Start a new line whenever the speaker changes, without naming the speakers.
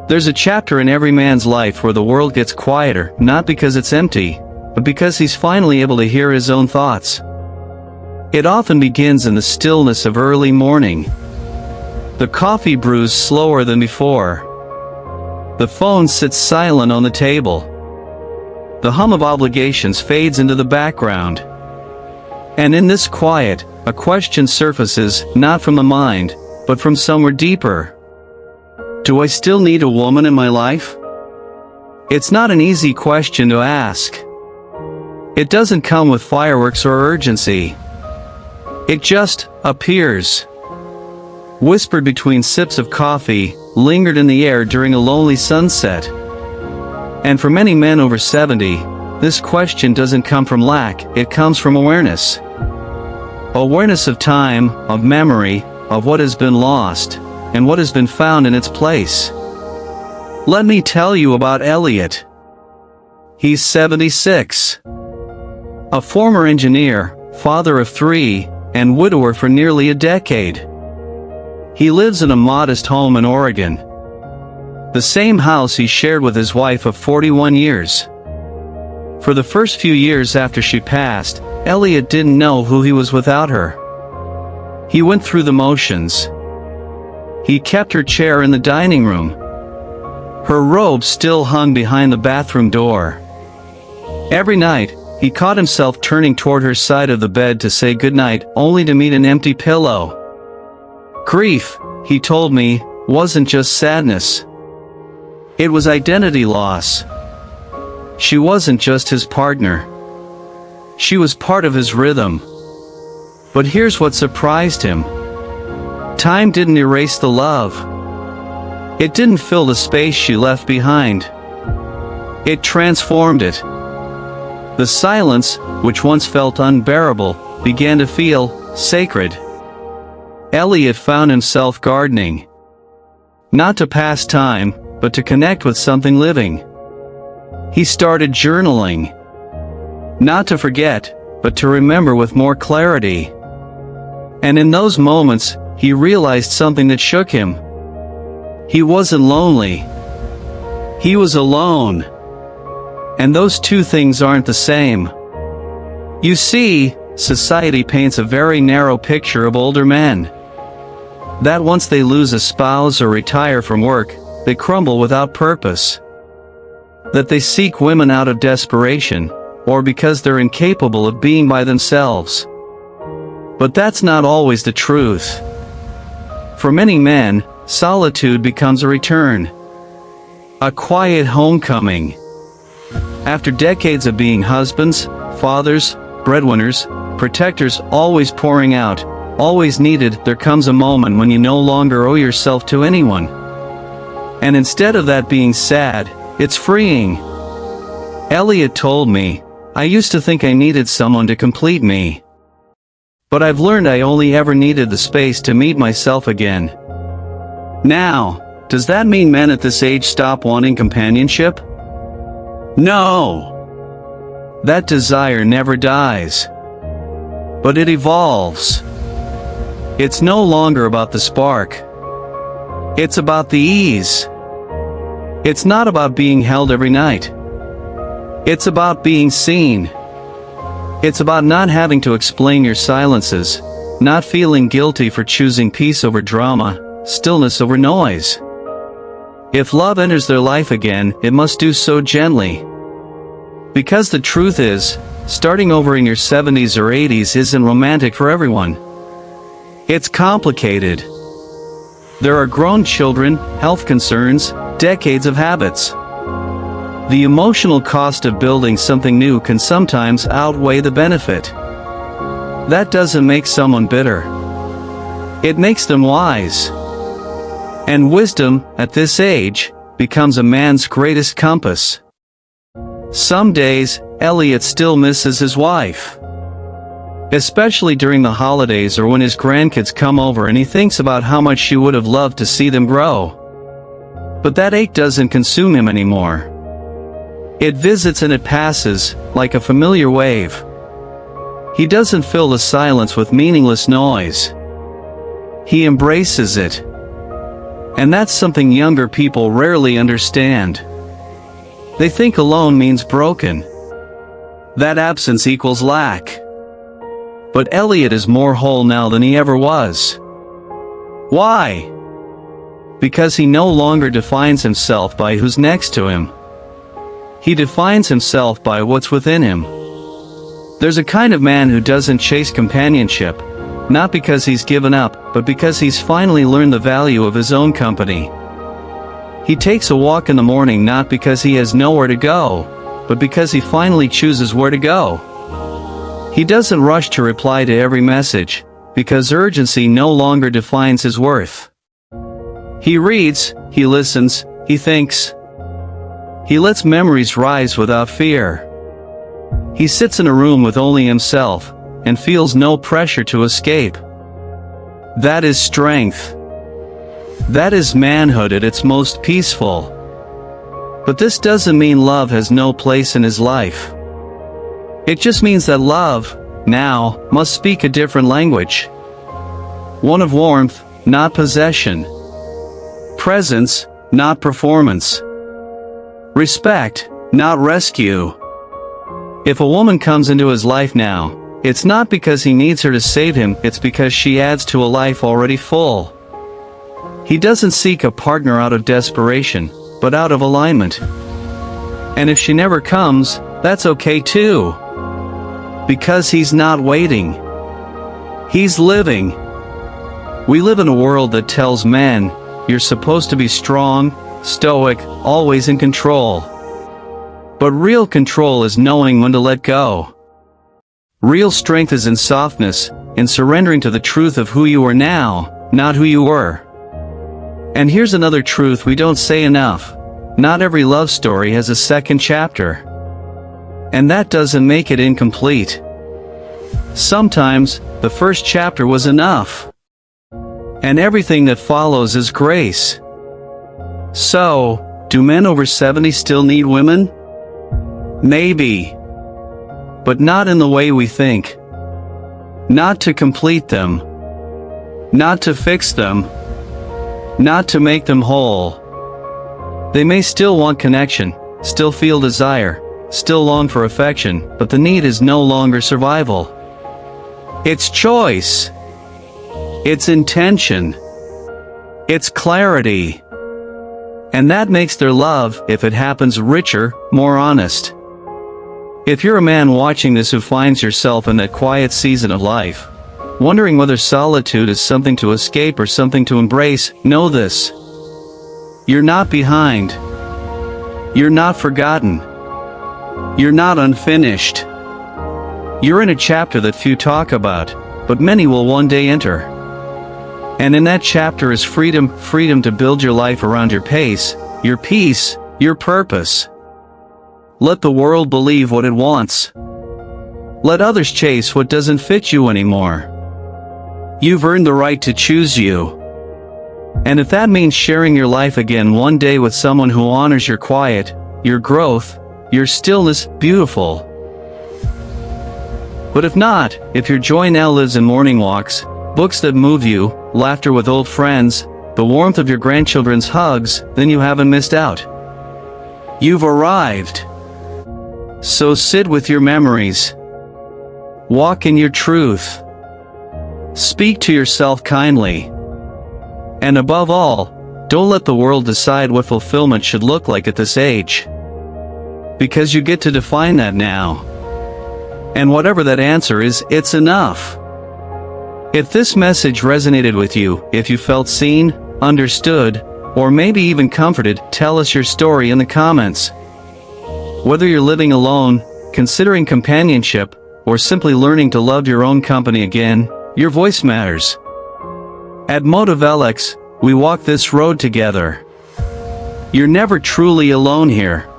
There's a chapter in every man's life where the world gets quieter, not because it's empty, but because he's finally able to hear his own thoughts. It often begins in the stillness of early morning. The coffee brews slower than before. The phone sits silent on the table. The hum of obligations fades into the background. And in this quiet, a question surfaces, not from the mind, but from somewhere deeper. Do I still need a woman in my life? It's not an easy question to ask. It doesn't come with fireworks or urgency. It just appears. Whispered between sips of coffee, lingered in the air during a lonely sunset. And for many men over 70, this question doesn't come from lack, it comes from awareness. Awareness of time, of memory, of what has been lost, and what has been found in its place. Let me tell you about Elliot. He's 76. A former engineer, father of 3, and widower for nearly a decade. He lives in a modest home in Oregon. The same house he shared with his wife of 41 years. For the first few years after she passed, Elliot didn't know who he was without her. He went through the motions. He kept her chair in the dining room. Her robe still hung behind the bathroom door. Every night, he caught himself turning toward her side of the bed to say goodnight, only to meet an empty pillow. Grief, he told me, wasn't just sadness. It was identity loss. She wasn't just his partner. She was part of his rhythm. But here's what surprised him. Time didn't erase the love. It didn't fill the space she left behind. It transformed it. The silence, which once felt unbearable, began to feel sacred. Elliot found himself gardening. Not to pass time, but to connect with something living. He started journaling. Not to forget, but to remember with more clarity. And in those moments, he realized something that shook him. He wasn't lonely. He was alone. And those two things aren't the same. You see, society paints a very narrow picture of older men. That once they lose a spouse or retire from work, they crumble without purpose. That they seek women out of desperation, or because they're incapable of being by themselves. But that's not always the truth. For many men, solitude becomes a return. A quiet homecoming. After decades of being husbands, fathers, breadwinners, protectors, always pouring out, always needed, there comes a moment when you no longer owe yourself to anyone. And instead of that being sad, it's freeing. Elliot told me, I used to think I needed someone to complete me. But I've learned I only ever needed the space to meet myself again. Now, does that mean men at this age stop wanting companionship? No. That desire never dies. But it evolves. It's no longer about the spark. It's about the ease. It's not about being held every night. It's about being seen. It's about not having to explain your silences, not feeling guilty for choosing peace over drama, stillness over noise. If love enters their life again, it must do so gently. Because the truth is, starting over in your 70s or 80s isn't romantic for everyone. It's complicated. There are grown children, health concerns, decades of habits. The emotional cost of building something new can sometimes outweigh the benefit. That doesn't make someone bitter. It makes them wise. And wisdom, at this age, becomes a man's greatest compass. Some days, Elliot still misses his wife. Especially during the holidays or when his grandkids come over and he thinks about how much she would have loved to see them grow. But that ache doesn't consume him anymore. It visits and it passes, like a familiar wave. He doesn't fill the silence with meaningless noise. He embraces it. And that's something younger people rarely understand. They think alone means broken. That absence equals lack. But Elliot is more whole now than he ever was. Why? Because he no longer defines himself by who's next to him. He defines himself by what's within him. There's a kind of man who doesn't chase companionship, not because he's given up, but because he's finally learned the value of his own company. He takes a walk in the morning not because he has nowhere to go, but because he finally chooses where to go. He doesn't rush to reply to every message, because urgency no longer defines his worth. He reads, he listens, he thinks. He lets memories rise without fear. He sits in a room with only himself, and feels no pressure to escape. That is strength. That is manhood at its most peaceful. But this doesn't mean love has no place in his life. It just means that love, now, must speak a different language. One of warmth, not possession. Presence, not performance. Respect, not rescue. If a woman comes into his life now, it's not because he needs her to save him, it's because she adds to a life already full. He doesn't seek a partner out of desperation, but out of alignment. And if she never comes, that's okay too. Because he's not waiting. He's living. We live in a world that tells men, you're supposed to be strong, stoic, always in control. But real control is knowing when to let go. Real strength is in softness, in surrendering to the truth of who you are now, not who you were. And here's another truth we don't say enough. Not every love story has a second chapter. And that doesn't make it incomplete. Sometimes, the first chapter was enough. And everything that follows is grace. So, do men over 70 still need women? Maybe. But not in the way we think. Not to complete them. Not to fix them. Not to make them whole. They may still want connection, still feel desire, still long for affection, but the need is no longer survival. It's choice. It's intention. It's clarity. And that makes their love, if it happens, richer, more honest. If you're a man watching this who finds yourself in that quiet season of life, wondering whether solitude is something to escape or something to embrace, know this. You're not behind. You're not forgotten. You're not unfinished. You're in a chapter that few talk about, but many will one day enter. And in that chapter is freedom, freedom to build your life around your pace, your peace, your purpose. Let the world believe what it wants. Let others chase what doesn't fit you anymore. You've earned the right to choose you. And if that means sharing your life again one day with someone who honors your quiet, your growth, your stillness, beautiful. But if not, if your joy now lives in morning walks, books that move you, laughter with old friends, the warmth of your grandchildren's hugs, then you haven't missed out. You've arrived. So sit with your memories. Walk in your truth. Speak to yourself kindly. And above all, don't let the world decide what fulfillment should look like at this age. Because you get to define that now. And whatever that answer is, it's enough. If this message resonated with you, if you felt seen, understood, or maybe even comforted, tell us your story in the comments. Whether you're living alone, considering companionship, or simply learning to love your own company again, your voice matters. At MotiveLX, we walk this road together. You're never truly alone here.